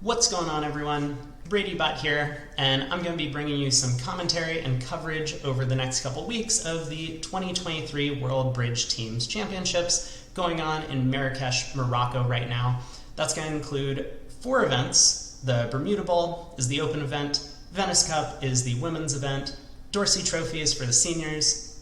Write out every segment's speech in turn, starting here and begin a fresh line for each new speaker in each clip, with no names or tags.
What's going on, everyone? BradyBot here, and I'm going to be bringing you some commentary and coverage over the next couple weeks of the 2023 World Bridge Teams Championships going on in Marrakesh, Morocco right now. That's going to include 4 events. The Bermuda Bowl is the open event, Venice Cup is the women's event, Dorsey Trophy is for the seniors,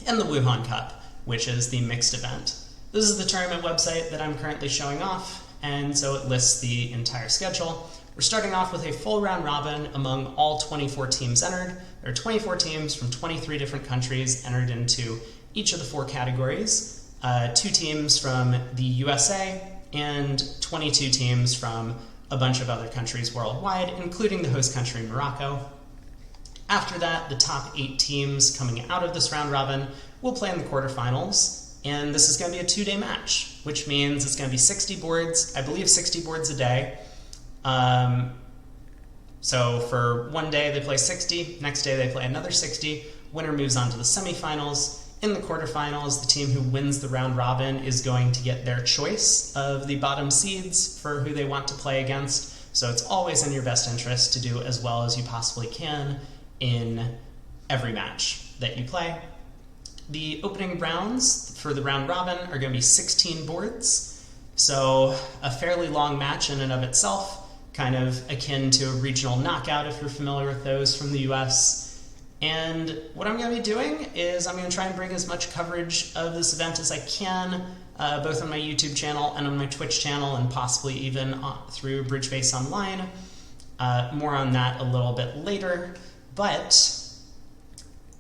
and the Wuhan Cup, which is the mixed event. This is the tournament website that I'm currently showing off, and so it lists the entire schedule. We're starting off with a full round robin among all 24 teams entered. There are 24 teams from 23 different countries entered into each of the 4 categories. 2 teams from the USA and 22 teams from a bunch of other countries worldwide, including the host country, Morocco. After that, the top 8 teams coming out of this round robin will play in the quarterfinals. And this is going to be a 2-day match, which means it's going to be 60 boards, I believe 60 boards a day. So for one day they play 60, next day they play another 60, winner moves on to the semifinals. In the quarterfinals, the team who wins the round robin is going to get their choice of the bottom seeds for who they want to play against. So it's always in your best interest to do as well as you possibly can in every match that you play. The opening rounds for the round robin are going to be 16 boards, so a fairly long match in and of itself, kind of akin to a regional knockout if you're familiar with those from the US. And what I'm going to be doing is I'm going to try and bring as much coverage of this event as I can, both on my YouTube channel and on my Twitch channel, and possibly even through Bridgebase Online. More on that a little bit later, but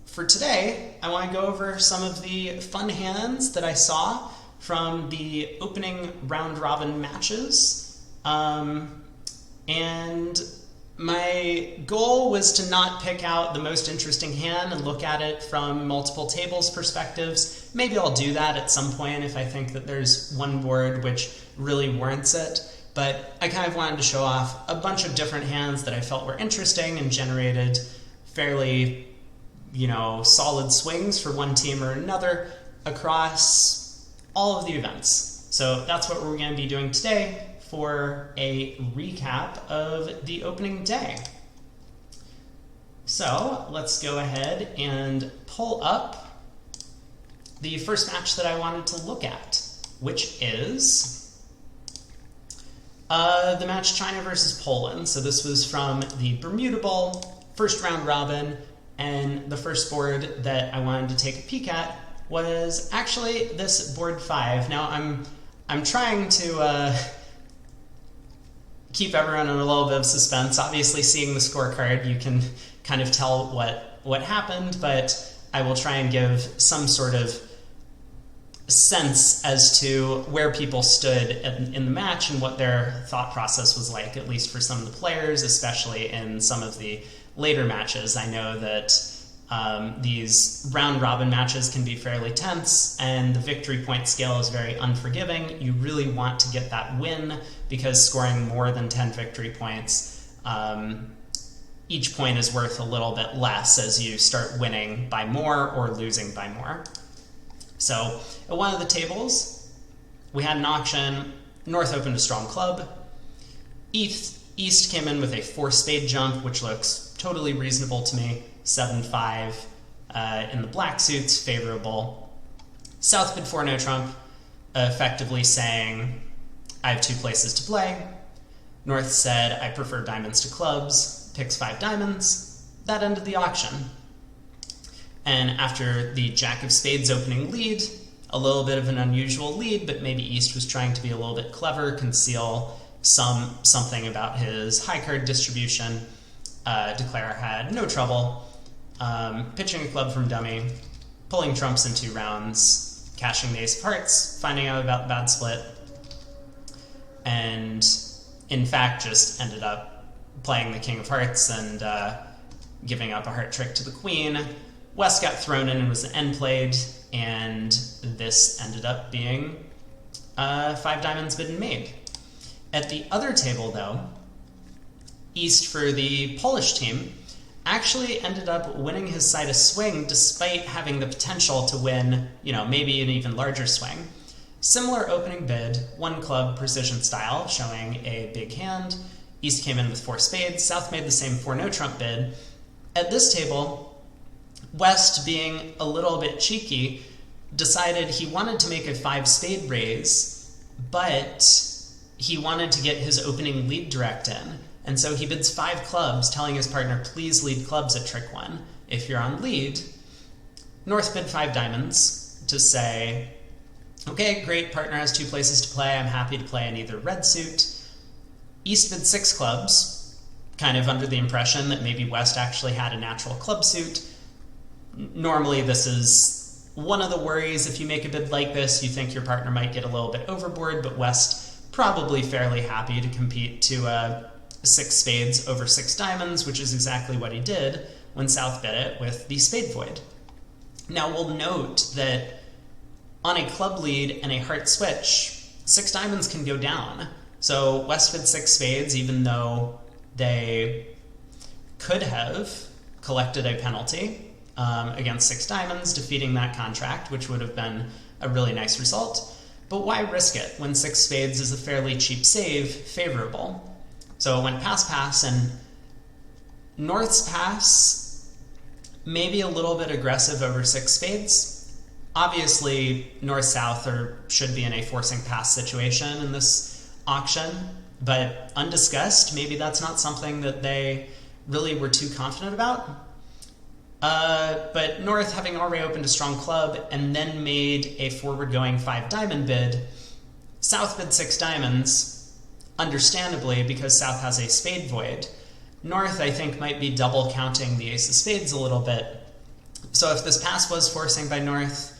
for today, I want to go over some of the fun hands that I saw from the opening round robin matches. And my goal was to not pick out the most interesting hand and look at it from multiple tables perspectives. Maybe I'll do that at some point if I think that there's one board which really warrants it. But I kind of wanted to show off a bunch of different hands that I felt were interesting and generated fairly solid swings for one team or another across all of the events. So that's what we're going to be doing today for a recap of the opening day. So let's go ahead and pull up the first match that I wanted to look at, which is the match China versus Poland. So this was from the Bermuda Bowl, first round robin. And the first board that I wanted to take a peek at was actually this board 5. Now I'm trying to keep everyone in a little bit of suspense. Obviously, seeing the scorecard, you can kind of tell what happened, but I will try and give some sort of sense as to where people stood in the match and what their thought process was like, at least for some of the players, especially in some of the later matches. I know that these round robin matches can be fairly tense, and the victory point scale is very unforgiving. You really want to get that win because scoring more than 10 victory points, each point is worth a little bit less as you start winning by more or losing by more. So at one of the tables, we had an auction. North opened a strong club. East came in with a 4-spade jump, which looks totally reasonable to me. 7-5 in the black suits, favorable. South bid 4 no trump, effectively saying, I have 2 places to play. North said, I prefer diamonds to clubs, picks 5 diamonds. That ended the auction. And after the Jack of Spades opening lead, a little bit of an unusual lead, but maybe East was trying to be a little bit clever, conceal something about his high card distribution. Declare had no trouble pitching a club from dummy, pulling trumps in 2 rounds, cashing the ace of hearts, finding out about the bad split, and in fact just ended up playing the king of hearts and giving up a heart trick to the queen. West got thrown in and was end played, and this ended up being 5 diamonds bid and made. At the other table, though, East for the Polish team actually ended up winning his side a swing despite having the potential to win, maybe an even larger swing. Similar opening bid, 1 club precision style, showing a big hand, East came in with 4 spades. South made the same 4 no trump bid. At this table, West, being a little bit cheeky, decided he wanted to make a 5 spade raise, but he wanted to get his opening lead direct in. And so he bids 5 clubs, telling his partner, please lead clubs at trick 1 if you're on lead. North bid 5 diamonds to say, okay, great, partner has 2 places to play. I'm happy to play in either red suit. East bid 6 clubs, kind of under the impression that maybe West actually had a natural club suit. Normally this is one of the worries. If you make a bid like this, you think your partner might get a little bit overboard, but West probably fairly happy to compete to 6 spades over 6 diamonds, which is exactly what he did when South bid it with the spade void. Now we'll note that on a club lead and a heart switch, 6 diamonds can go down. So West bid 6 spades, even though they could have collected a penalty against 6 diamonds, defeating that contract, which would have been a really nice result. But why risk it when 6 spades is a fairly cheap save favorable? So it went pass, and North's pass maybe a little bit aggressive over 6 spades. Obviously, North-South should be in a forcing pass situation in this auction, but undiscussed, maybe that's not something that they really were too confident about. But North, having already opened a strong club and then made a forward-going 5 diamond bid, South bid 6 diamonds, understandably, because South has a spade void. North, I think, might be double counting the ace of spades a little bit. So if this pass was forcing by North,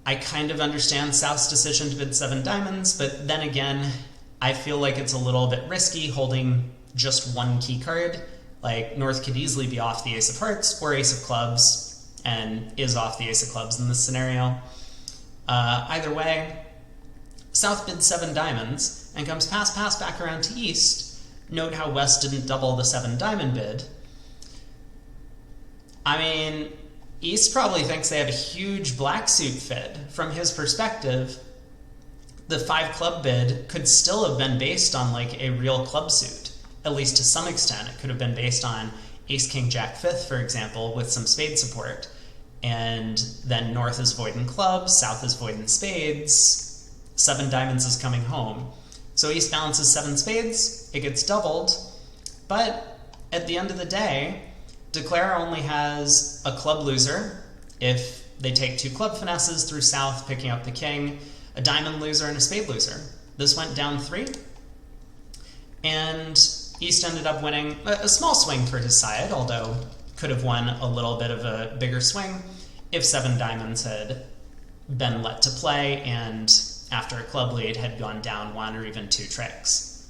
I kind of understand South's decision to bid 7 diamonds, but then again, I feel like it's a little bit risky holding just 1 key card. Like, North could easily be off the ace of hearts or ace of clubs, and is off the ace of clubs in this scenario. Either way, South bids 7 diamonds and comes pass back around to East. Note how West didn't double the 7 diamond bid. I mean, East probably thinks they have a huge black suit fid. From his perspective, the 5 club bid could still have been based on like a real club suit. At least to some extent. It could have been based on ace, king, jack, 5th, for example, with some spade support. And then North is void in clubs, South is void in spades, 7 diamonds is coming home. So East balances 7 spades, it gets doubled, but at the end of the day, Declare only has a club loser if they take 2 club finesses through South, picking up the king, a diamond loser, and a spade loser. This went down 3, and East ended up winning a small swing for his side, although could have won a little bit of a bigger swing if 7 diamonds had been let to play and after a club lead had gone down 1 or even 2 tricks.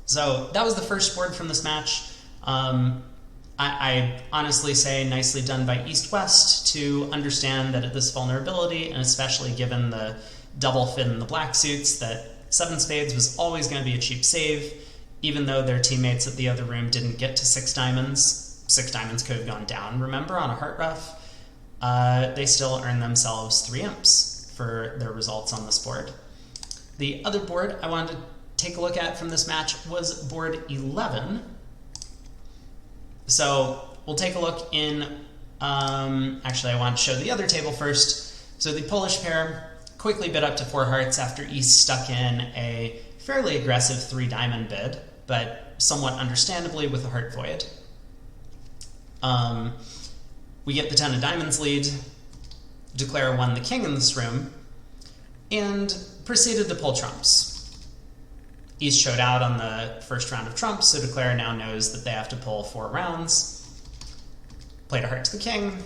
So that was the first board from this match. I honestly say nicely done by East-West to understand that at this vulnerability, and especially given the double fid in the black suits, that 7 spades was always going to be a cheap save. Even though their teammates at the other room didn't get to 6 diamonds, 6 diamonds could have gone down, remember, on a heart rough, they still earned themselves 3 imps for their results on this board. The other board I wanted to take a look at from this match was board 11. So we'll take a look in, actually I want to show the other table first. So the Polish pair quickly bid up to 4 hearts after East stuck in a fairly aggressive 3 diamond bid, but somewhat understandably with a heart void. We get the 10 of diamonds lead, Declare won the king in this room, and proceeded to pull trumps. East showed out on the first round of trumps, so Declare now knows that they have to pull 4 rounds. Played a heart to the king,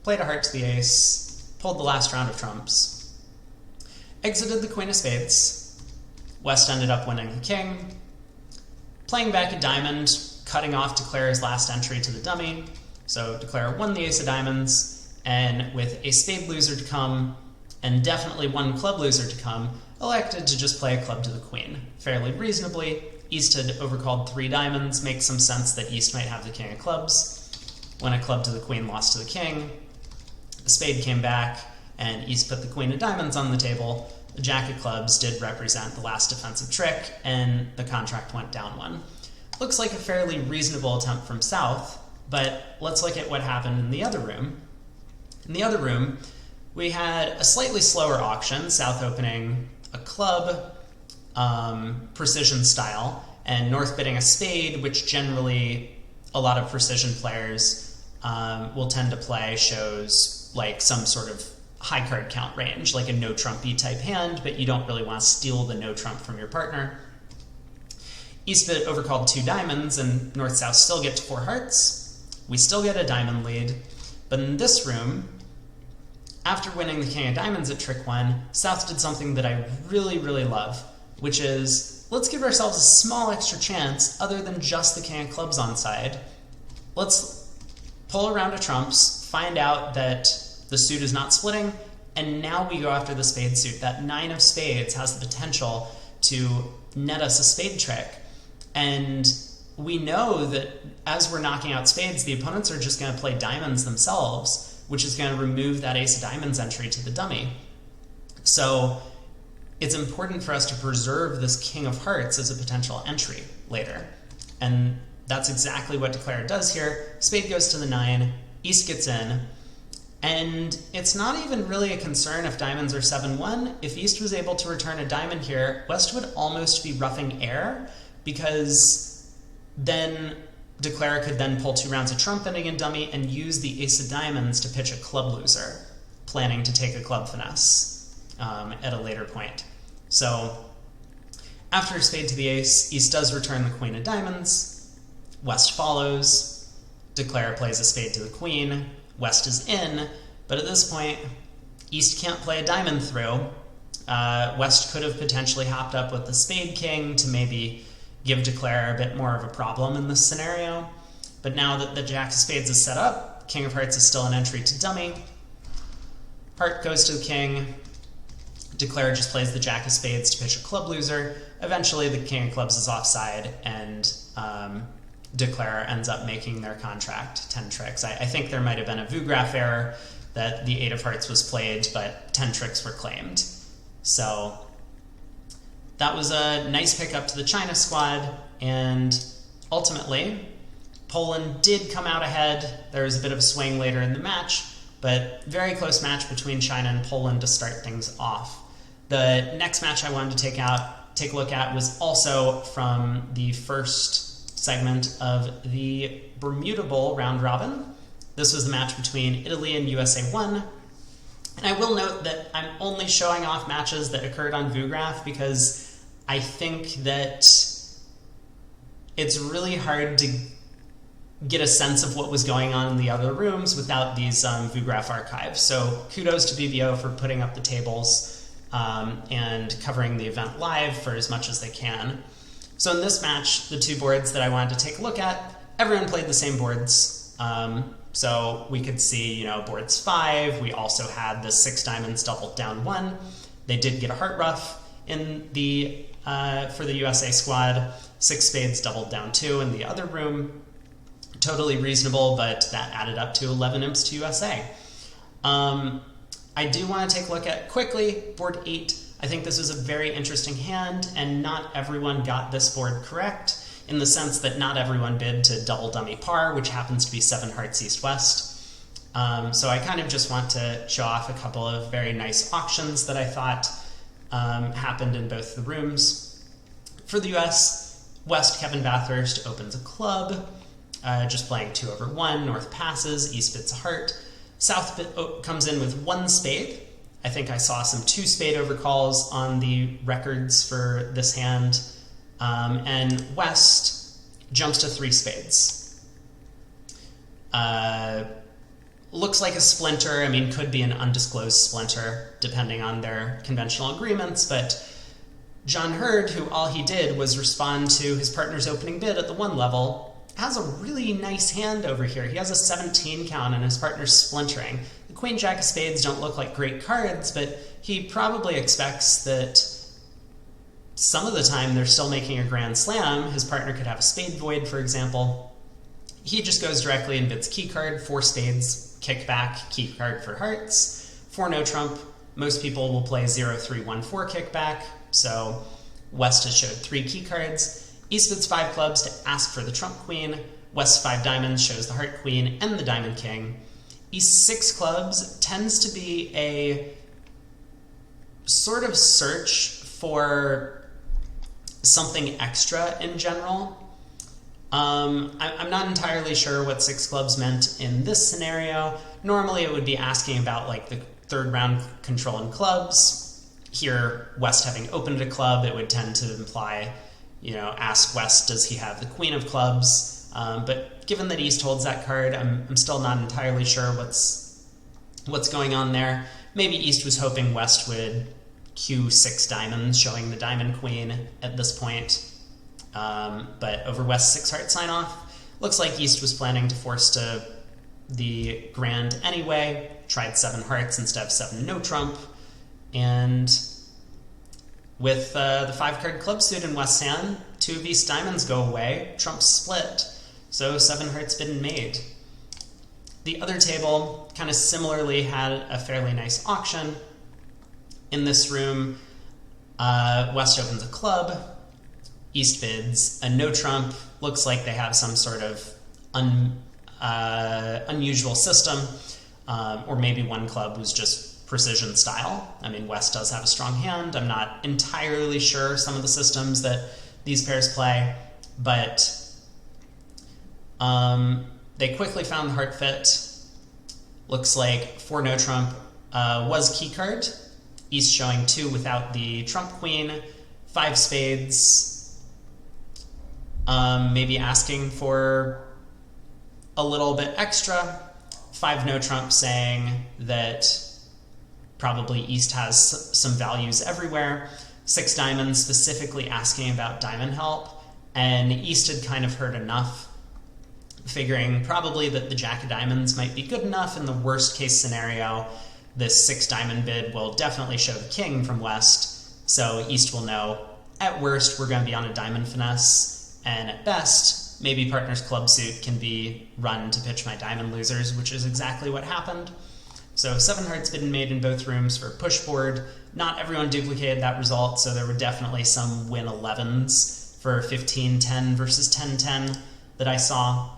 played a heart to the ace, pulled the last round of trumps. Exited the queen of spades. West ended up winning the king, playing back a diamond, cutting off Declare's last entry to the dummy. So Declare won the ace of diamonds, and with a spade loser to come, and definitely 1 club loser to come, elected to just play a club to the queen. Fairly reasonably, East had overcalled 3 diamonds, makes some sense that East might have the king of clubs. When a club to the queen lost to the king, the spade came back, and East put the queen of diamonds on the table, The jack of clubs did represent the last defensive trick, and the contract went down one. Looks like a fairly reasonable attempt from South, but let's look at what happened in the other room. In the other room, we had a slightly slower auction, South opening a club, precision style, and North bidding a spade, which generally a lot of precision players will tend to play shows like some sort of high card count range, like a no trumpy type hand, but you don't really want to steal the no trump from your partner. East bid overcalled 2 diamonds, and North-South still get to 4 hearts. We still get a diamond lead, but in this room, after winning the king of diamonds at trick 1, South did something that I really, really love, which is, let's give ourselves a small extra chance other than just the king of clubs on side. Let's pull around to trumps, find out that the suit is not splitting, and now we go after the spade suit. That 9 of spades has the potential to net us a spade trick. And we know that as we're knocking out spades, the opponents are just going to play diamonds themselves, which is going to remove that ace of diamonds entry to the dummy. So it's important for us to preserve this king of hearts as a potential entry later. And that's exactly what Declare does here. Spade goes to the 9, East gets in, and it's not even really a concern if diamonds are 7-1. If East was able to return a diamond here, West would almost be roughing air, because then Declare could then pull 2 rounds of trump ending in dummy and use the ace of diamonds to pitch a club loser, planning to take a club finesse at a later point. So after spade to the ace, East does return the queen of diamonds, West follows, Declare plays a spade to the queen, West is in, but at this point, East can't play a diamond through. West could have potentially hopped up with the spade king to maybe give Declare a bit more of a problem in this scenario. But now that the jack of spades is set up, king of hearts is still an entry to dummy. Heart goes to the king. Declare just plays the jack of spades to pitch a club loser. Eventually the king of clubs is offside, and Declare ends up making their contract 10 tricks. I think there might have been a Vugraph error that the 8 of hearts was played, but 10 tricks were claimed. So that was a nice pickup to the China squad, and ultimately, Poland did come out ahead. There was a bit of a swing later in the match, but very close match between China and Poland to start things off. The next match I wanted to take a look at was also from the first segment of the Bermuda Bowl round robin. This was the match between Italy and USA 1. And I will note that I'm only showing off matches that occurred on Vugraph because I think that it's really hard to get a sense of what was going on in the other rooms without these Vugraph archives. So kudos to BBO for putting up the tables and covering the event live for as much as they can. So in this match, the 2 boards that I wanted to take a look at, everyone played the same boards. So we could see, boards 5. We also had the 6 diamonds doubled down 1. They did get a heart ruff in the for the USA squad. 6 spades doubled down 2 in the other room. Totally reasonable, but that added up to 11 imps to USA. I do want to take a look at quickly board 8. I think this was a very interesting hand, and not everyone got this board correct, in the sense that not everyone bid to double dummy par, which happens to be 7 hearts east-west. So I kind of just want to show off a couple of very nice auctions that I thought happened in both the rooms. For the US, West Kevin Bathurst opens a club, just playing 2/1, North passes, East bids a heart. South comes in with 1 spade. I think I saw some 2 spade overcalls on the records for this hand. And West jumps to 3 spades. Looks like a splinter. I mean, could be an undisclosed splinter, depending on their conventional agreements, but John Hurd, who all he did was respond to his partner's opening bid at the 1 level, has a really nice hand over here. He has a 17 count and his partner's splintering. The Queen Jack of Spades don't look like great cards, but he probably expects that some of the time they're still making a grand slam. His partner could have a spade void, for example. He just goes directly and bids key card, 4 spades, kick back, key card for hearts, 4 no trump, most people will play 0-3-1-4 kickback, so West has showed 3 key cards. East bids 5 clubs to ask for the trump queen. West 5 diamonds shows the heart queen and the diamond king. East 6 clubs tends to be a sort of search for something extra in general. I'm not entirely sure what 6 clubs meant in this scenario. Normally it would be asking about like the third round control in clubs. Here, West having opened a club, it would tend to imply, ask West, does he have the queen of clubs? But given that East holds that card, I'm still not entirely sure what's going on there. Maybe East was hoping West would cue 6 diamonds, showing the diamond queen at this point. But over West's 6 heart sign off, looks like East was planning to force to the grand anyway, tried 7 hearts instead of 7 no trump, and with the 5 card club suit in West's hand, 2 of East diamonds go away, trumps split, so 7 hearts bid and made. The other table kind of similarly had a fairly nice auction. In this room, West opens a club, East bids a no trump. Looks like they have some sort of unusual system, or maybe one club was just precision style. I mean, West does have a strong hand. I'm not entirely sure some of the systems that these pairs play, but they quickly found the heart fit. Looks like 4 no trump was key card. East showing 2 without the trump queen, 5 spades, maybe asking for a little bit extra, 5 no trump saying that probably East has some values everywhere, 6 diamonds specifically asking about diamond help, and East had kind of heard enough, figuring probably that the jack of diamonds might be good enough. In the worst case scenario, this 6 diamond bid will definitely show the king from West, so East will know, at worst, we're going to be on a diamond finesse, and at best, maybe partner's club suit can be run to pitch my diamond losers, which is exactly what happened. So 7 hearts bid and made in both rooms for push board. Not everyone duplicated that result, so there were definitely some win 11s for 15-10 versus 10-10 that I saw.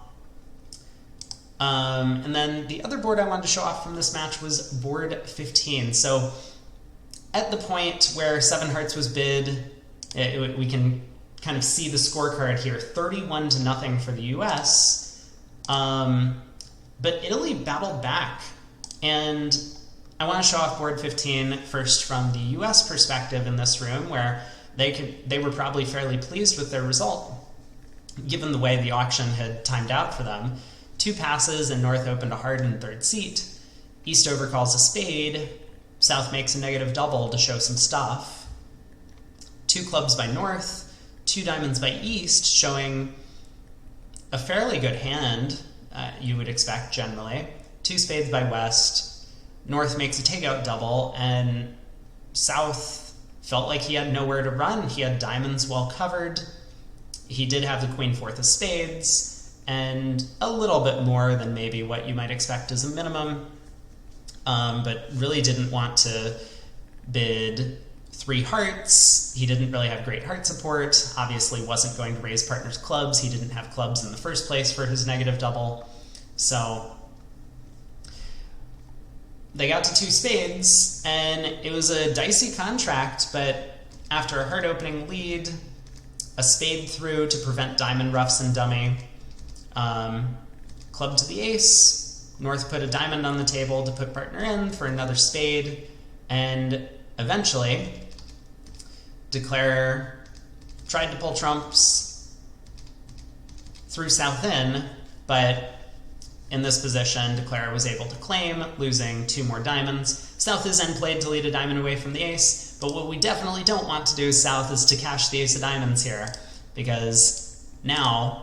And then the other board I wanted to show off from this match was board 15. So at the point where 7 hearts was bid, we can kind of see the scorecard here, 31-0 for the US. But Italy battled back, and I want to show off board 15 first from the US perspective in this room, where they were probably fairly pleased with their result, given the way the auction had timed out for them. 2 passes and North opened a heart in third seat. East overcalls a spade. South makes a negative double to show some stuff. 2 clubs by North, 2 diamonds by East, showing a fairly good hand, you would expect generally. 2 spades by West. North makes a takeout double, and South felt like he had nowhere to run. He had diamonds well covered. He did have the queen 4th of spades, and a little bit more than maybe what you might expect as a minimum, but really didn't want to bid 3 hearts. He didn't really have great heart support, obviously wasn't going to raise partner's clubs. He didn't have clubs in the first place for his negative double. So they got to 2 spades, and it was a dicey contract, but after a heart opening lead, a spade through to prevent diamond ruffs and dummy, club to the ace, North put a diamond on the table to put partner in for another spade, and eventually Declare tried to pull trumps, threw South in, but in this position Declare was able to claim, losing 2 more diamonds. South is end played to lead a diamond away from the ace, but what we definitely don't want to do, South, is to cash the ace of diamonds here, because now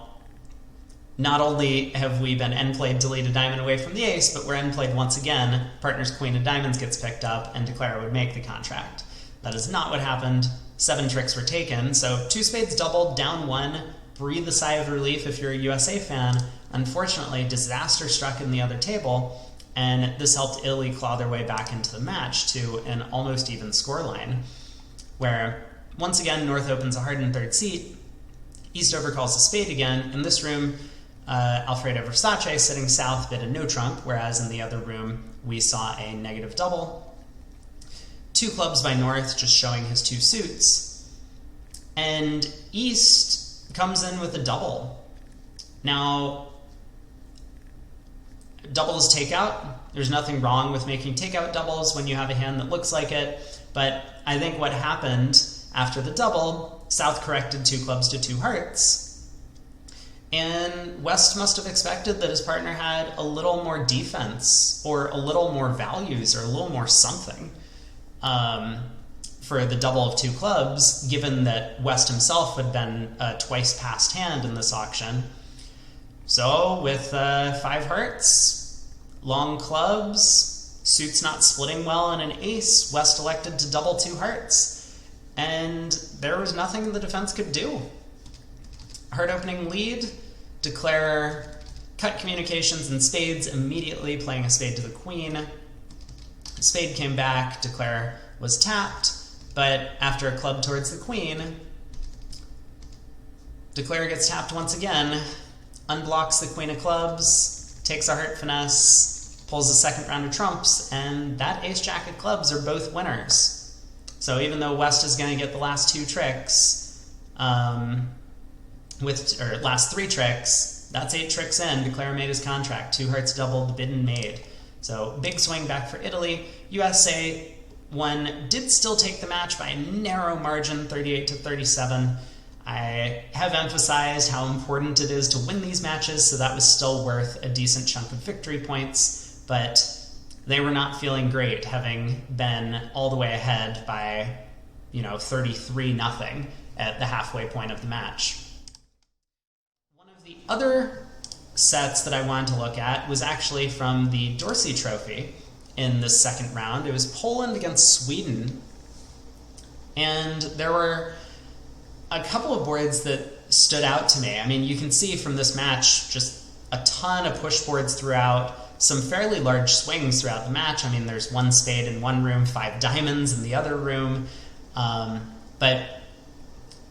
not only have we been end played to lead a diamond away from the ace, but we're end played once again. Partner's queen of diamonds gets picked up, and Declare would make the contract. That is not what happened. 7 tricks were taken, so 2 spades doubled, down 1. Breathe a sigh of relief if you're a USA fan. Unfortunately, disaster struck in the other table. and this helped Italy claw their way back into the match to an almost even scoreline, where once again North opens a hardened third seat, East overcalls a spade again. In this room, Alfredo Versace sitting south bid a no trump, whereas in the other room we saw a negative double. Two clubs by North, just showing his two suits. And East comes in with a double. Now, double is takeout. There's nothing wrong with making takeout doubles when you have a hand that looks like it, but I think what happened after the double, South corrected two clubs to two hearts, and West must have expected that his partner had a little more defense or a little more values or a little more something for the double of two clubs, given that West himself had been twice past hand in this auction. So with 5 hearts, long clubs, suits not splitting well, and an ace, West elected to double 2 hearts, and there was nothing the defense could do. Heart opening lead, declare cut communications and spades immediately, playing a spade to the queen. Spade came back, declare was tapped, but after a club towards the queen, declare gets tapped once again, unblocks the queen of clubs, takes a heart finesse, pulls the second round of trumps, and that ace-jack of clubs are both winners. So even though West is going to get the last 2 tricks, last 3 tricks, that's 8 tricks in. Declare made his contract. 2 hearts doubled, the bid and made. So big swing back for Italy. USA did still take the match by a narrow margin, 38-37. I have emphasized how important it is to win these matches, so that was still worth a decent chunk of victory points, but they were not feeling great, having been all the way ahead by, 33-0 at the halfway point of the match. One of the other sets that I wanted to look at was actually from the Dorsey Trophy in the second round. It was Poland against Sweden, and there were a couple of boards that stood out to me. I mean, you can see from this match just a ton of push boards throughout, some fairly large swings throughout the match. I mean, there's 1 spade in one room, 5 diamonds in the other room. But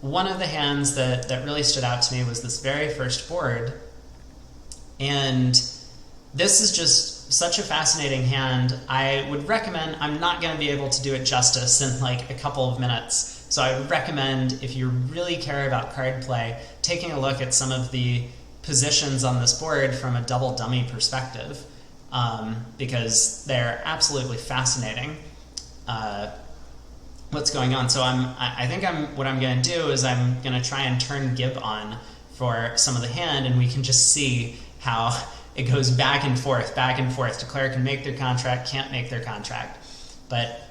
one of the hands that really stood out to me was this very first board. And this is just such a fascinating hand. I would recommend, I'm not going to be able to do it justice in like a couple of minutes, so I would recommend, if you really care about card play, taking a look at some of the positions on this board from a double dummy perspective, because they're absolutely fascinating. What's going on? So what I'm going to do is I'm going to try and turn Gib on for some of the hand, and we can just see how it goes back and forth, back and forth. Declare can make their contract, can't make their contract. But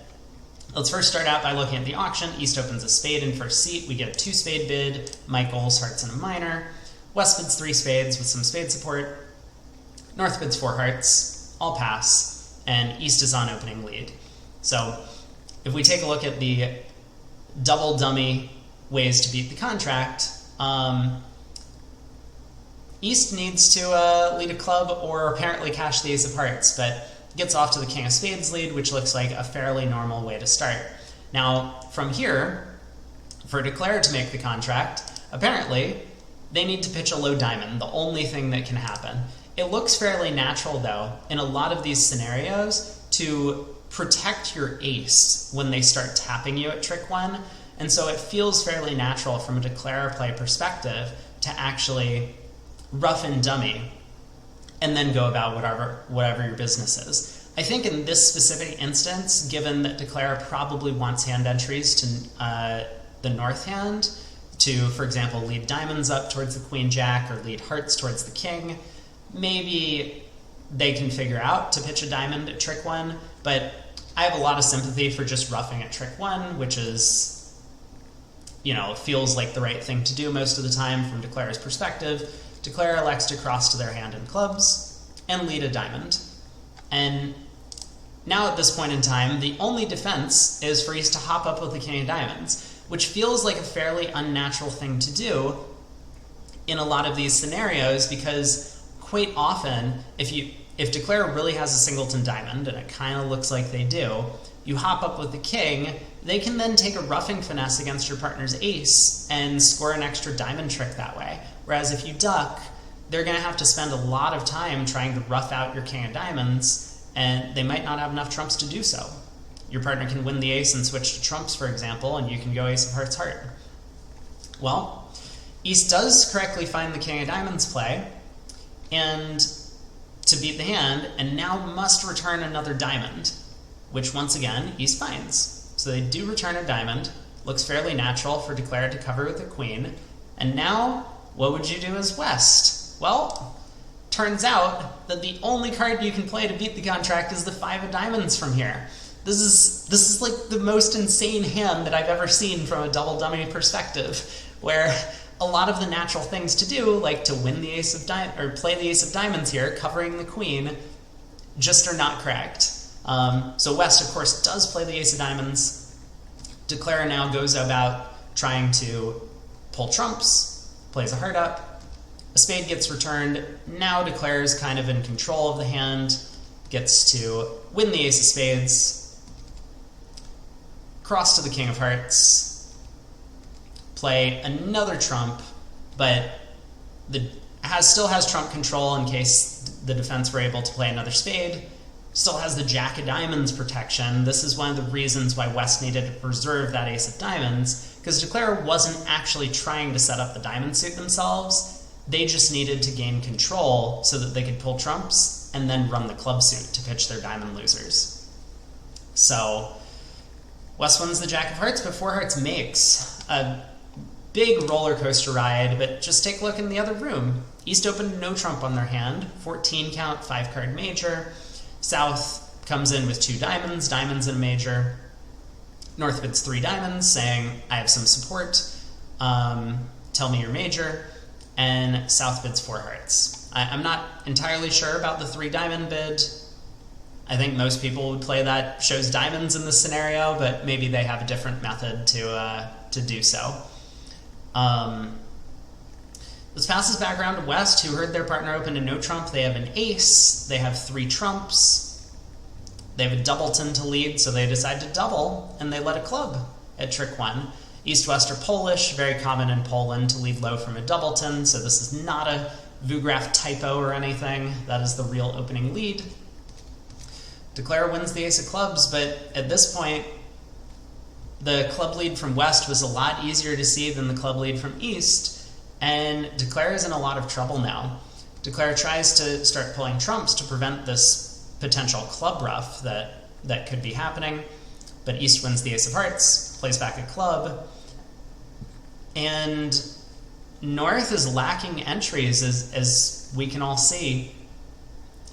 let's first start out by looking at the auction. East opens a spade in first seat. We get a 2 spade bid, Michael's hearts and a minor. West bids 3 spades with some spade support. North bids 4 hearts, all pass, and East is on opening lead. So if we take a look at the double dummy ways to beat the contract, East needs to lead a club or apparently cash the ace of hearts, but gets off to the king of spades lead, which looks like a fairly normal way to start. Now, from here, for Declare to make the contract, apparently they need to pitch a low diamond, the only thing that can happen. It looks fairly natural, though, in a lot of these scenarios to protect your ace when they start tapping you at trick 1, and so it feels fairly natural from a Declare play perspective to actually rough and dummy and then go about whatever your business is. I think in this specific instance, given that Declare probably wants hand entries to the north hand to, for example, lead diamonds up towards the queen jack or lead hearts towards the king, maybe they can figure out to pitch a diamond at trick 1, but I have a lot of sympathy for just roughing at trick 1, which is, feels like the right thing to do most of the time from Declare's perspective. Declare elects to cross to their hand in clubs and lead a diamond. And now at this point in time, the only defense is for East to hop up with the king of diamonds, which feels like a fairly unnatural thing to do in a lot of these scenarios, because quite often, if if Declare really has a singleton diamond, and it kind of looks like they do, you hop up with the king, they can then take a roughing finesse against your partner's ace and score an extra diamond trick that way. Whereas if you duck, they're going to have to spend a lot of time trying to rough out your king of diamonds, and they might not have enough trumps to do so. Your partner can win the ace and switch to trumps, for example, and you can go ace of hearts, heart. Well, East does correctly find the king of diamonds play, and to beat the hand, and now must return another diamond, which once again, East finds. So they do return a diamond, looks fairly natural for Declare to cover with the queen, and now, what would you do as West? Well, turns out that the only card you can play to beat the contract is the 5 of diamonds from here. This is like the most insane hand that I've ever seen from a double dummy perspective, where a lot of the natural things to do, like to win the ace of diamonds, or play the ace of diamonds here, covering the queen, just are not correct. So West, of course, does play the ace of diamonds. Declare now goes about trying to pull trumps, plays a heart up. A spade gets returned. Now Declare is kind of in control of the hand, gets to win the ace of spades, cross to the king of hearts, play another trump, but still has trump control in case the defense were able to play another spade. Still has the jack of diamonds protection. This is one of the reasons why West needed to preserve that ace of diamonds, because Declare wasn't actually trying to set up the diamond suit themselves. They just needed to gain control so that they could pull trumps and then run the club suit to pitch their diamond losers. So West wins the jack of hearts, but 4 hearts makes. A big roller coaster ride, but just take a look in the other room. East opened no trump on their hand, 14 count, 5 card major. South comes in with 2 diamonds, diamonds in a major. North bids 3 diamonds, saying, I have some support, tell me your major. And South bids 4 hearts. I'm not entirely sure about the 3 diamond bid. I think most people would play that shows diamonds in this scenario, but maybe they have a different method to do so. This passes back around to West, who heard their partner open to no trump. They have an ace. They have 3 trumps. They have a doubleton to lead, so they decide to double, and they let a club at trick 1. East-West are Polish, very common in Poland to lead low from a doubleton, so this is not a Vugraph typo or anything. That is the real opening lead. Declare wins the ace of clubs, but at this point, the club lead from West was a lot easier to see than the club lead from East, and Declare is in a lot of trouble now. Declare tries to start pulling trumps to prevent this potential club ruff that could be happening, but East wins the ace of hearts, plays back a club, and North is lacking entries, as we can all see.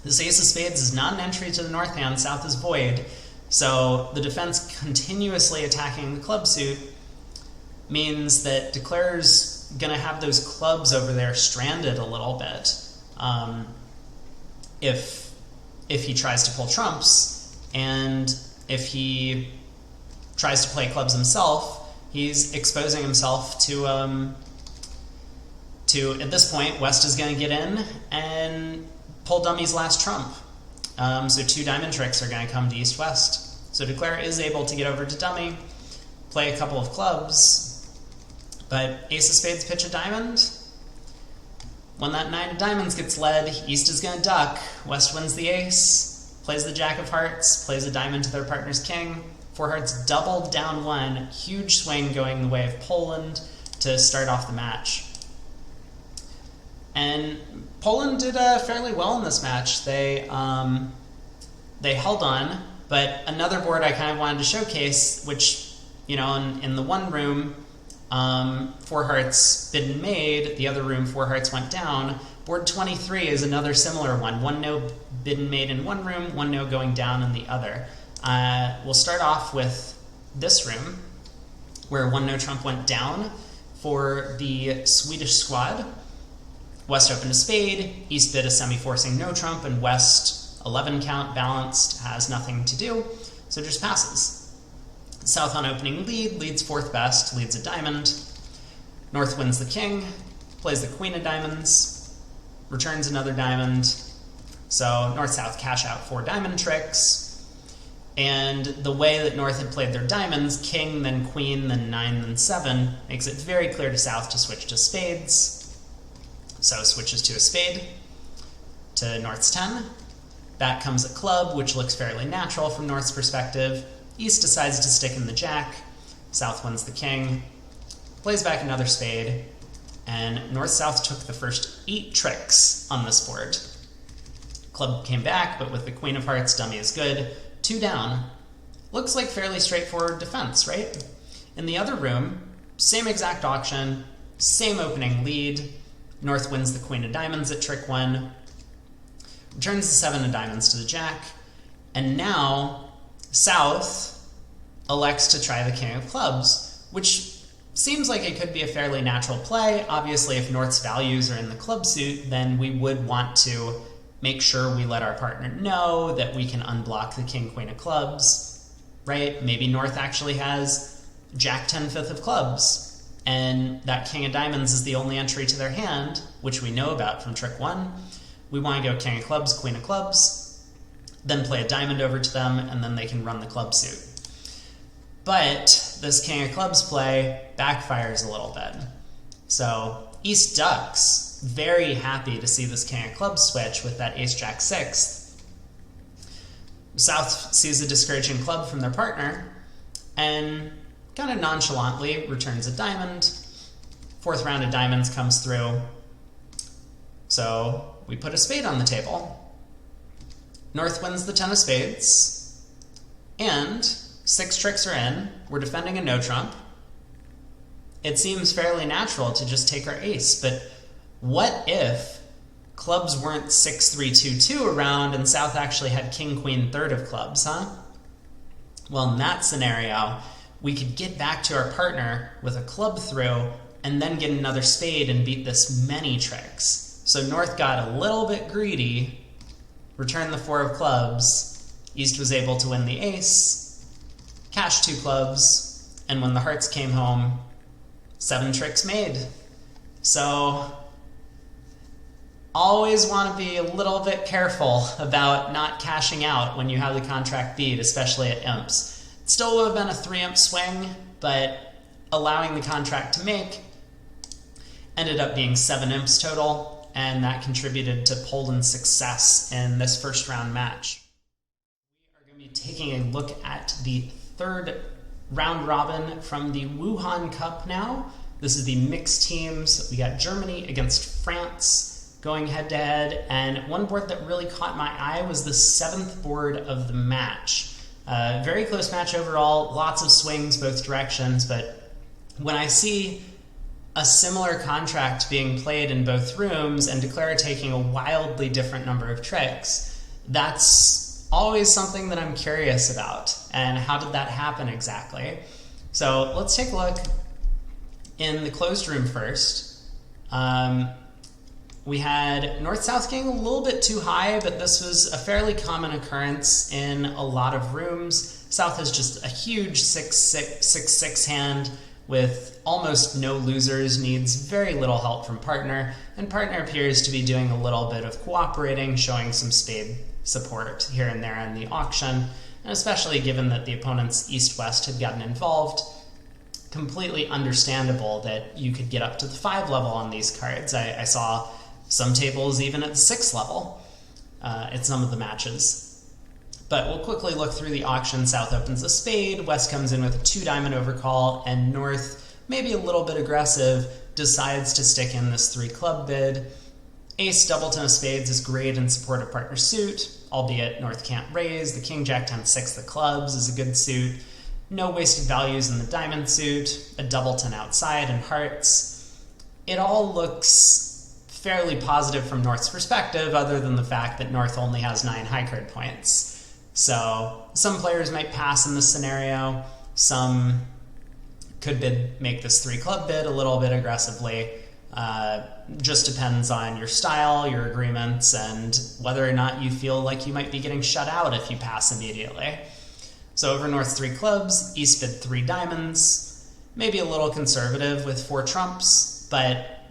This ace of spades is not an entry to the North hand, South is void, so the defense continuously attacking the club suit means that Declare's going to have those clubs over there stranded a little bit if he tries to pull trumps, and if he tries to play clubs himself, he's exposing himself to at this point, West is going to get in and pull dummy's last trump. So 2 diamond tricks are going to come to East-West. So Declare is able to get over to dummy, play a couple of clubs, but ace of spades pitch a diamond. When that 9 of diamonds gets led, East is going to duck. West wins the ace, plays the jack of hearts, plays a diamond to their partner's king. 4 hearts doubled down 1, huge swing going the way of Poland to start off the match. And Poland did fairly well in this match. They held on, but another board I kind of wanted to showcase, which, you know, in the one room, 4 hearts bid and made, the other room 4 hearts went down. Board 23 is another similar one. 1 no bid and made in one room, 1 no going down in the other. We'll start off with this room, where 1 no trump went down for the Swedish squad. West opened a spade, East bid a semi-forcing no trump, and West, 11 count, balanced, has nothing to do, so just passes. South on opening lead, leads 4th best, leads a diamond. North wins the king, plays the queen of diamonds, returns another diamond, So North-South cash out 4 diamond tricks, and the way that North had played their diamonds, king, then queen, then 9, then 7, makes it very clear to South to switch to spades. So switches to a spade, to North's 10. Back comes a club, which looks fairly natural from North's perspective. East decides to stick in the jack. South wins the king, plays back another spade, and North-South took the first 8 tricks on this board. Club came back, but with the queen of hearts, dummy is good. 2 down. Looks like fairly straightforward defense, right? In the other room, same exact auction, same opening lead. North wins the queen of diamonds at trick 1, returns the 7 of diamonds to the jack, and now South elects to try the king of clubs, which seems like it could be a fairly natural play. Obviously, if North's values are in the club suit, then we would want to make sure we let our partner know that we can unblock the king, queen of clubs, right? Maybe North actually has jack 10 fifth of clubs, and that king of diamonds is the only entry to their hand, which we know about from trick 1. We want to go king of clubs, queen of clubs, then play a diamond over to them, and then they can run the club suit. But this king of clubs play backfires a little bit. So East ducks, very happy to see this king of clubs switch with that ace jack 6. South sees a discouraging club from their partner and kind of nonchalantly returns a diamond. 4th round of diamonds comes through. So we put a spade on the table. North wins the 10 of spades, and 6 tricks are in. We're defending a no trump. It seems fairly natural to just take our ace, but what if clubs weren't 6, 3, 2, 2 around and South actually had king, queen, 3rd of clubs, huh? Well, in that scenario, we could get back to our partner with a club through and then get another spade and beat this many tricks. So North got a little bit greedy, returned the 4 of clubs. East was able to win the ace, cash 2 clubs, and when the hearts came home, 7 tricks made. So always want to be a little bit careful about not cashing out when you have the contract beat, especially at imps. It still would have been a 3-imp swing, but allowing the contract to make ended up being 7 imps total, and that contributed to Poland's success in this first round match. We are going to be taking a look at the 3rd round robin from the Wuhan Cup now. This is the mixed teams. We got Germany against France going head to head, and one board that really caught my eye was the 7th board of the match. Very close match overall, lots of swings both directions, but when I see a similar contract being played in both rooms and Declara taking a wildly different number of tricks, that's always something that I'm curious about. And how did that happen exactly? So let's take a look in the closed room first. We had North-South getting a little bit too high, but this was a fairly common occurrence in a lot of rooms. South has just a huge 6-6 hand with almost no losers, needs very little help from partner, and partner appears to be doing a little bit of cooperating, showing some spade support here and there in the auction, and especially given that the opponent's East-West had gotten involved, completely understandable that you could get up to the 5 level on these cards. I saw some tables even at the 6 level at some of the matches. But we'll quickly look through the auction. South opens a spade, West comes in with a 2 diamond overcall, and North, maybe a little bit aggressive, decides to stick in this 3 club bid. Ace doubleton of spades is great in support of partner suit, albeit North can't raise. The king, jack, 10, 6 of clubs is a good suit. No wasted values in the diamond suit, a doubleton outside and hearts. It all looks fairly positive from North's perspective, other than the fact that North only has 9 high card points. So some players might pass in this scenario, some could make this 3 club bid a little bit aggressively. Just depends on your style, your agreements, and whether or not you feel like you might be getting shut out if you pass immediately. So over North 3 clubs, East bid 3 diamonds, maybe a little conservative with 4 trumps, but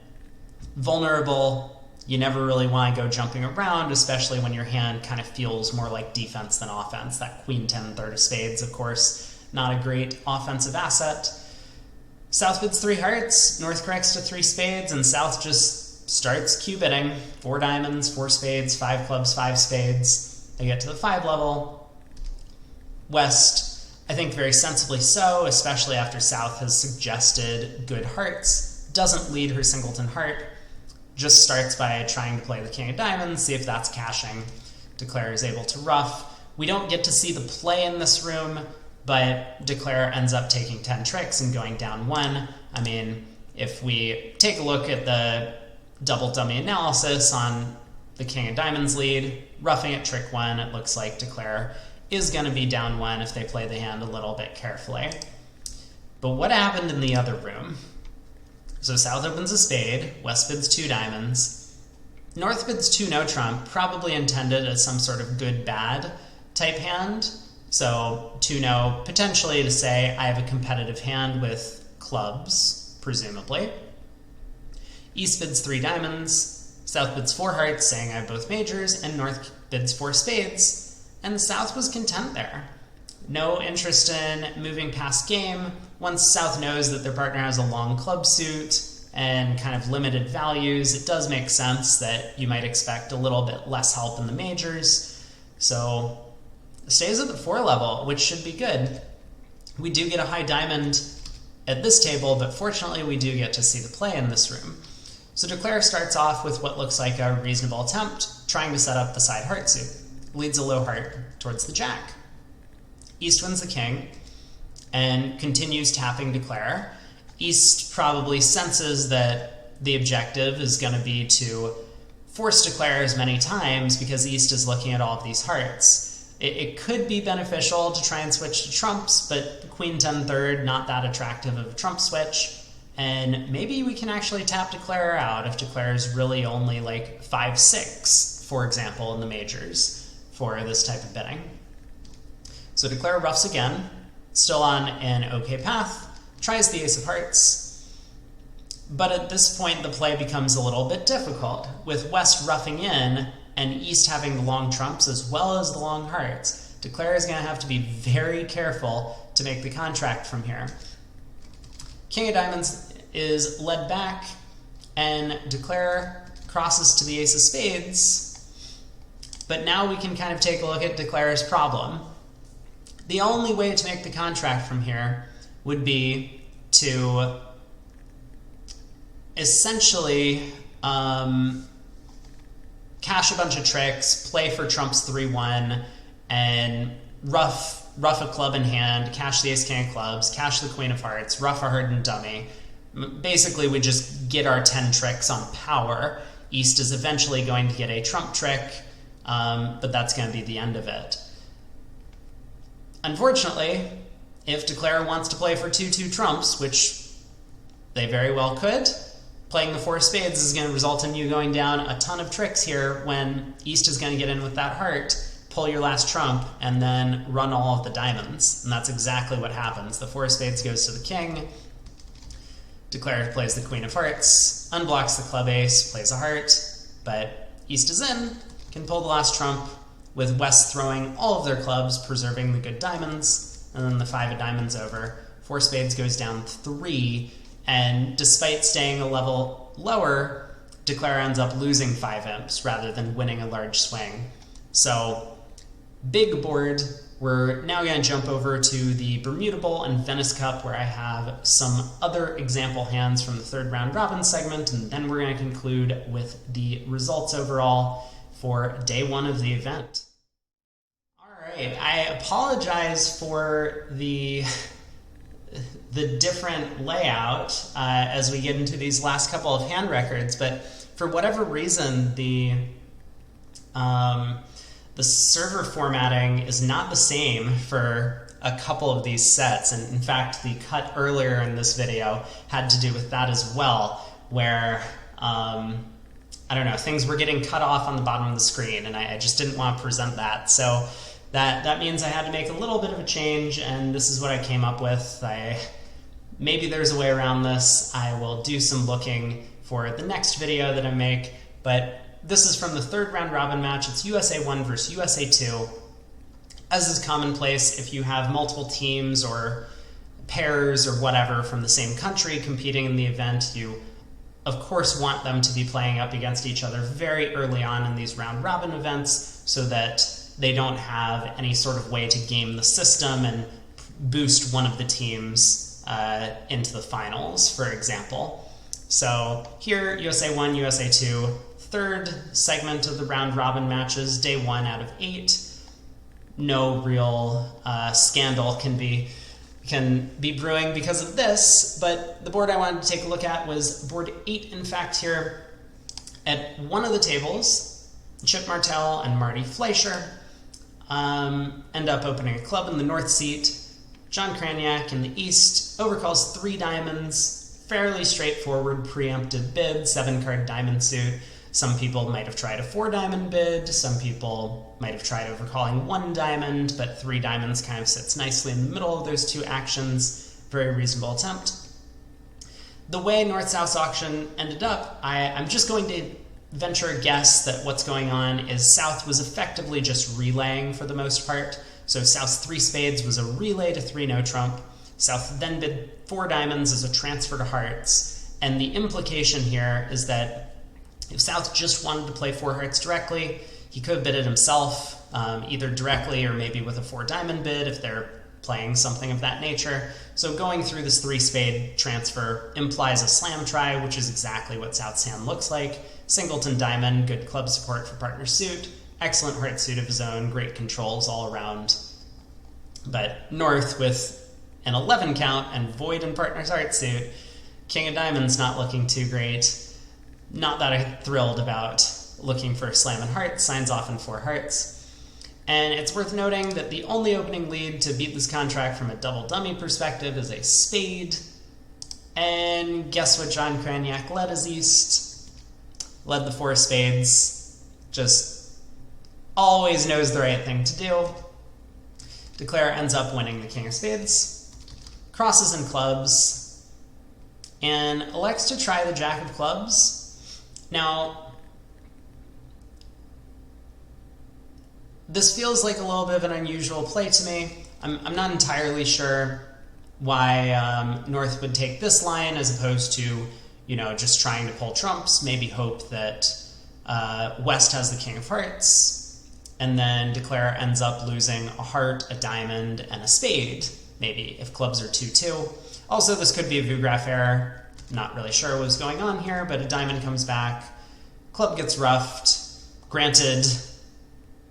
vulnerable You never really want to go jumping around, especially when your hand kind of feels more like defense than offense. That queen 10 third of spades, of course, not a great offensive asset. South bids 3 hearts, North corrects to 3 spades, and South just starts Q-bidding. 4 diamonds, 4 spades, 5 clubs, 5 spades. They get to the 5 level. West, I think very sensibly so, especially after South has suggested good hearts, doesn't lead her singleton heart, just starts by trying to play the king of diamonds, see if that's cashing. Declare is able to ruff. We don't get to see the play in this room, but Declare ends up taking 10 tricks and going down 1. I mean, if we take a look at the double dummy analysis on the king of diamonds lead, roughing at trick 1, it looks like Declare is going to be down 1 if they play the hand a little bit carefully. But what happened in the other room? So South opens a spade, West bids 2 diamonds, North bids 2 no trump, probably intended as some sort of good-bad type hand. So 2 no, potentially to say I have a competitive hand with clubs, presumably. East bids 3 diamonds, South bids 4 hearts, saying I have both majors, and North bids 4 spades, and South was content there. No interest in moving past game. Once South knows that their partner has a long club suit and kind of limited values, it does make sense that you might expect a little bit less help in the majors. So stays at the 4 level, which should be good. We do get a high diamond at this table, but fortunately we do get to see the play in this room. So Declare starts off with what looks like a reasonable attempt, trying to set up the side heart suit. Leads a low heart towards the jack. East wins the king and continues tapping Declare. East probably senses that the objective is going to be to force Declare as many times because East is looking at all of these hearts. It could be beneficial to try and switch to trumps, but queen 10 third, not that attractive of a trump switch. And maybe we can actually tap Declare out if Declare is really only like 5-6, for example, in the majors for this type of bidding. So Declare roughs again, still on an okay path, tries the ace of hearts, but at this point the play becomes a little bit difficult, with West roughing in and East having the long trumps as well as the long hearts. Declare is going to have to be very careful to make the contract from here. King of diamonds is led back, and Declare crosses to the ace of spades, but now we can kind of take a look at Declare's problem. The only way to make the contract from here would be to essentially cash a bunch of tricks, play for trumps 3-1, and rough a club in hand, cash the ace-king of clubs, cash the queen of hearts, rough a hardened dummy. Basically, we just get our 10 tricks on power. East is eventually going to get a trump trick, but that's going to be the end of it. Unfortunately, if Declare wants to play for 2-2 trumps, which they very well could, playing the 4 spades is going to result in you going down a ton of tricks here when East is going to get in with that heart, pull your last trump, and then run all of the diamonds. And that's exactly what happens. The 4 spades goes to the king. Declare plays the queen of hearts, unblocks the club ace, plays a heart, but East is in, can pull the last trump, with West throwing all of their clubs, preserving the good diamonds, and then the 5 of diamonds over. 4 spades goes down 3, and despite staying a level lower, Declare ends up losing 5 imps rather than winning a large swing. So, big board. We're now going to jump over to the Bermuda Bowl and Venice Cup, where I have some other example hands from the 3rd round robin segment, and then we're going to conclude with the results overall for day 1 of the event. Alright, I apologize for the different layout as we get into these last couple of hand records, but for whatever reason the server formatting is not the same for a couple of these sets, and in fact the cut earlier in this video had to do with that as well, where I don't know, things were getting cut off on the bottom of the screen, and I just didn't want to present that. So that means I had to make a little bit of a change, and this is what I came up with. Maybe there's a way around this. I will do some looking for the next video that I make, But this is from the third round robin match. It's USA 1 versus USA 2. As is commonplace, if you have multiple teams or pairs or whatever from the same country competing in the event, you of course want them to be playing up against each other very early on in these round robin events so that they don't have any sort of way to game the system and boost one of the teams into the finals, for example. So here, USA 1, USA 2, third segment of the round robin matches, day 1 out of 8. No real scandal can be brewing because of this, but the board I wanted to take a look at was board 8, in fact, here. At one of the tables, Chip Martell and Marty Fleischer end up opening a club in the north seat. John Kraniak in the east overcalls 3 diamonds, fairly straightforward preemptive bid, 7-card diamond suit. Some people might have tried a 4-diamond bid, some people might have tried overcalling 1 diamond, but 3 diamonds kind of sits nicely in the middle of those 2 actions. Very reasonable attempt. The way North-South's auction ended up, I'm just going to venture a guess that what's going on is South was effectively just relaying for the most part. So South's 3 spades was a relay to 3 no trump. South then bid 4 diamonds as a transfer to hearts. And the implication here is that if South just wanted to play 4 hearts directly, he could bid it himself, either directly or maybe with a 4-diamond bid if they're playing something of that nature. So going through this 3-spade transfer implies a slam try, which is exactly what South's hand looks like. Singleton diamond, good club support for partner suit, excellent heart suit of his own, great controls all around. But North with an 11 count and void in partner's heart suit, king of diamonds not looking too great. Not that I'm thrilled about looking for slam and hearts, signs off in 4 hearts. And it's worth noting that the only opening lead to beat this contract from a double dummy perspective is a spade. And guess what John Kraniak led as East? Led the 4 spades. Just always knows the right thing to do. Declare ends up winning the king of spades. Crosses and clubs. And elects to try the jack of clubs. Now, this feels like a little bit of an unusual play to me. I'm not entirely sure why North would take this line as opposed to, just trying to pull trumps, maybe hope that West has the king of hearts, and then Declare ends up losing a heart, a diamond, and a spade, maybe, if clubs are 2-2. Also, this could be a Vugraph error. Not really sure what was going on here, but a diamond comes back. Club gets roughed. Granted,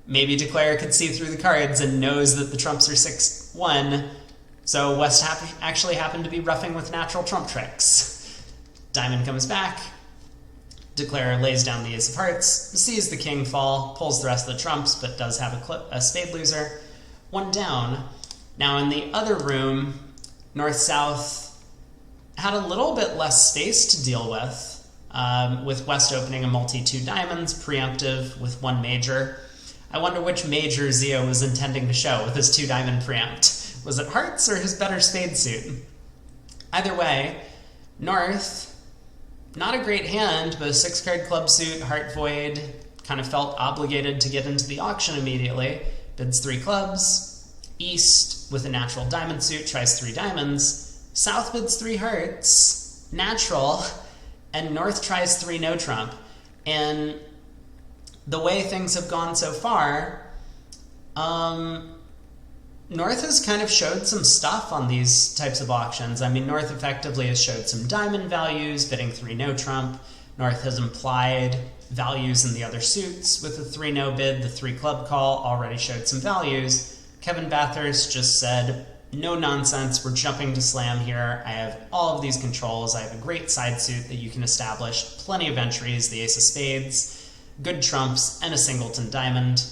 maybe Declare could see through the cards and knows that the trumps are 6-1, so West actually happened to be roughing with natural trump tricks. Diamond comes back. Declare lays down the ace of hearts, sees the king fall, pulls the rest of the trumps, but does have a spade loser. 1 down. Now in the other room, North-South had a little bit less space to deal with West opening a multi 2 diamonds, preemptive with 1 major. I wonder which major Zio was intending to show with his 2-diamond preempt. Was it hearts or his better spade suit? Either way, North, not a great hand, but a 6-card club suit, heart void, kind of felt obligated to get into the auction immediately. Bids 3 clubs. East, with a natural diamond suit, tries 3 diamonds. South bids 3 hearts, natural, and North tries 3 no trump. And the way things have gone so far, North has kind of showed some stuff on these types of auctions. I mean, North effectively has showed some diamond values, bidding 3 no trump. North has implied values in the other suits. With the 3 no bid, the 3 club call already showed some values. Kevin Bathurst just said, no nonsense, we're jumping to slam here. I have all of these controls. I have a great side suit that you can establish, plenty of entries, the ace of spades, good trumps, and a singleton diamond.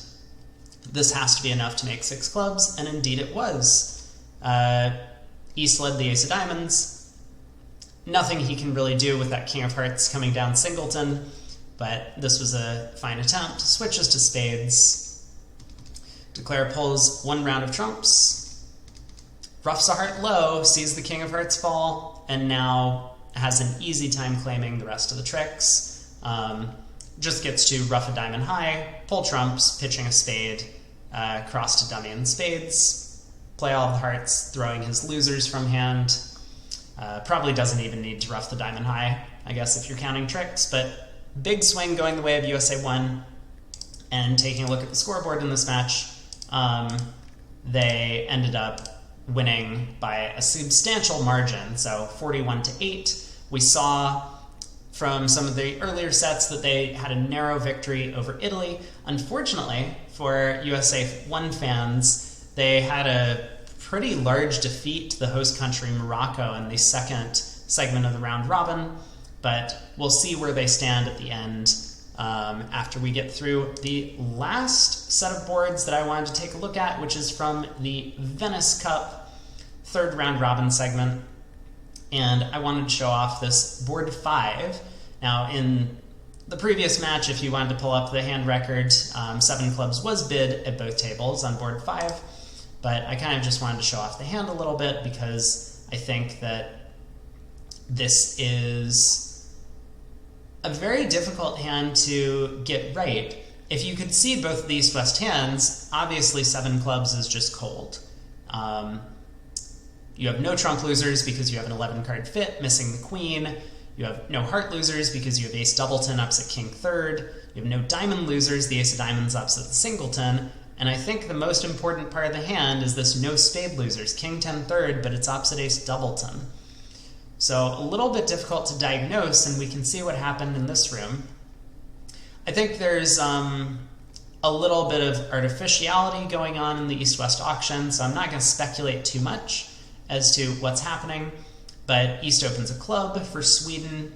This has to be enough to make 6 clubs, and indeed it was. East led the ace of diamonds. Nothing he can really do with that king of hearts coming down singleton, but this was a fine attempt. Switches to spades. Declare pulls 1 round of trumps. Roughs a heart low, sees the king of hearts fall, and now has an easy time claiming the rest of the tricks. just gets to ruff a diamond high, pull trumps, pitching a spade, cross to dummy and spades, play all the hearts, throwing his losers from hand. Probably doesn't even need to ruff the diamond high, I guess, if you're counting tricks, but big swing going the way of USA 1. And taking a look at the scoreboard in this match, they ended up winning by a substantial margin, so 41-8. We saw from some of the earlier sets that they had a narrow victory over Italy. Unfortunately, for USA 1 fans, they had a pretty large defeat to the host country Morocco in the second segment of the round robin, but we'll see where they stand at the end after we get through the last set of boards that I wanted to take a look at, which is from the Venice Cup third round robin segment. And I wanted to show off this board 5. Now, in the previous match, if you wanted to pull up the hand record, 7 clubs was bid at both tables on board 5. But I kind of just wanted to show off the hand a little bit because I think that this is a very difficult hand to get right. If you could see both of the East-West hands, obviously 7 clubs is just cold. You have no trump losers because you have an 11-card fit, missing the queen. You have no heart losers because you have ace doubleton upset king third. You have no diamond losers, the ace of diamonds upset the singleton. And I think the most important part of the hand is this no spade losers, king 10 third, but it's opposite ace doubleton. So a little bit difficult to diagnose, and we can see what happened in this room. I think there's a little bit of artificiality going on in the East-West auction, so I'm not going to speculate too much as to what's happening, but East opens a club for Sweden,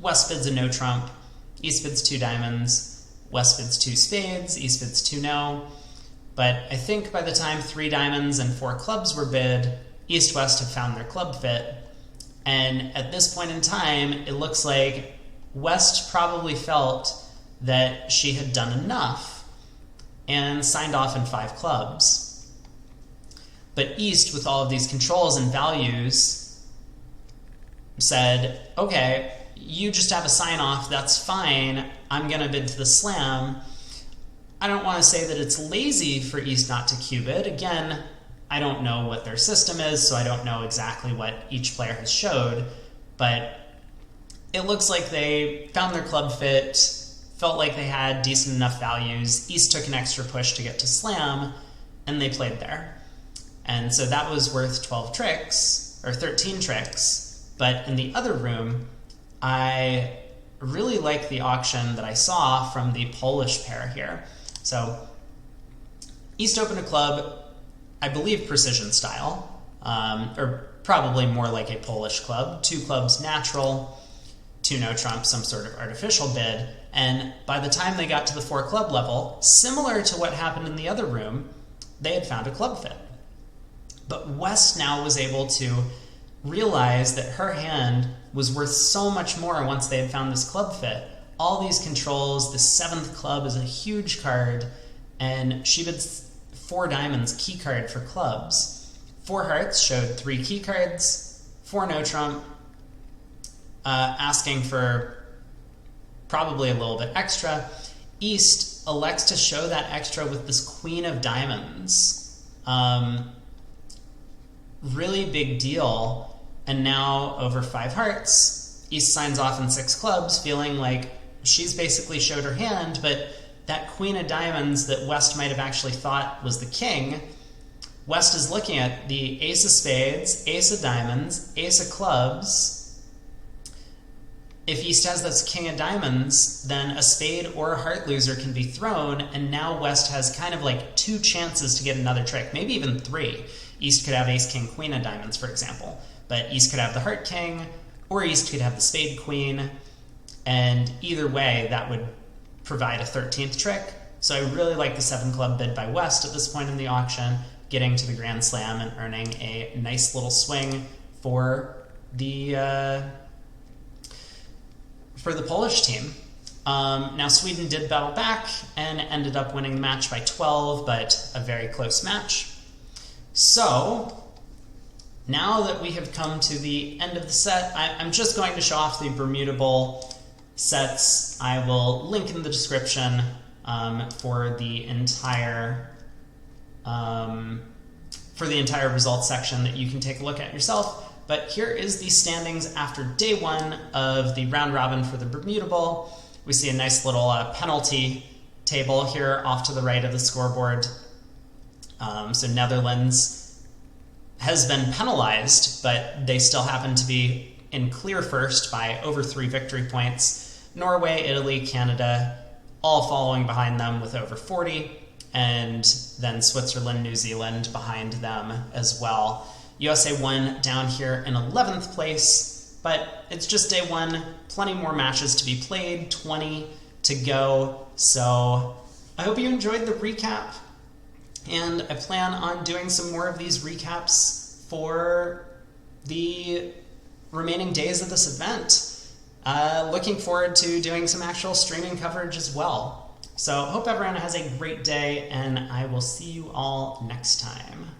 West bids a no trump, East bids 2 diamonds, West bids 2 spades, East bids 2 no, but I think by the time 3 diamonds and 4 clubs were bid, East-West have found their club fit. And at this point in time, it looks like West probably felt that she had done enough and signed off in 5 clubs. But East, with all of these controls and values, said, okay, you just have a sign-off, that's fine, I'm going to bid to the slam. I don't want to say that it's lazy for East not to cue bid. Again, I don't know what their system is, so I don't know exactly what each player has showed, but it looks like they found their club fit, felt like they had decent enough values. East took an extra push to get to slam, and they played there. And so that was worth 12 tricks, or 13 tricks, but in the other room, I really like the auction that I saw from the Polish pair here. So East opened a club, I believe precision style, or probably more like a Polish club. 2 clubs natural, 2 no trump, some sort of artificial bid. And by the time they got to the 4 club level, similar to what happened in the other room, they had found a club fit. But West now was able to realize that her hand was worth so much more once they had found this club fit. All these controls, the 7th club is a huge card, and she bids 4 diamonds key card for clubs. 4 hearts showed 3 key cards, 4 no trump, asking for probably a little bit extra. East elects to show that extra with this queen of diamonds. Really big deal. And now over 5 hearts, East signs off in 6 clubs, feeling like she's basically showed her hand, but that queen of diamonds that West might have actually thought was the king, West is looking at the ace of spades, ace of diamonds, ace of clubs. If East has this king of diamonds, then a spade or a heart loser can be thrown, and now West has kind of like 2 chances to get another trick, maybe even 3. East could have ace, king, queen of diamonds, for example, but East could have the heart king, or East could have the spade queen, and either way, that would provide a 13th trick. So I really like the 7 club bid by West at this point in the auction, getting to the Grand Slam and earning a nice little swing for the Polish team. Now Sweden did battle back and ended up winning the match by 12, but a very close match. So now that we have come to the end of the set, I'm just going to show off the Bermuda Bowl sets. I will link in the description for the entire results section that you can take a look at yourself. But here is the standings after day one of the round robin for the Bermuda Bowl. We see a nice little penalty table here off to the right of the scoreboard. So Netherlands has been penalized, but they still happen to be in clear first by over 3 victory points. Norway, Italy, Canada, all following behind them with over 40, and then Switzerland, New Zealand behind them as well. USA won down here in 11th place, but it's just day one, plenty more matches to be played, 20 to go. So I hope you enjoyed the recap, and I plan on doing some more of these recaps for the remaining days of this event. Looking forward to doing some actual streaming coverage as well. So hope everyone has a great day, and I will see you all next time.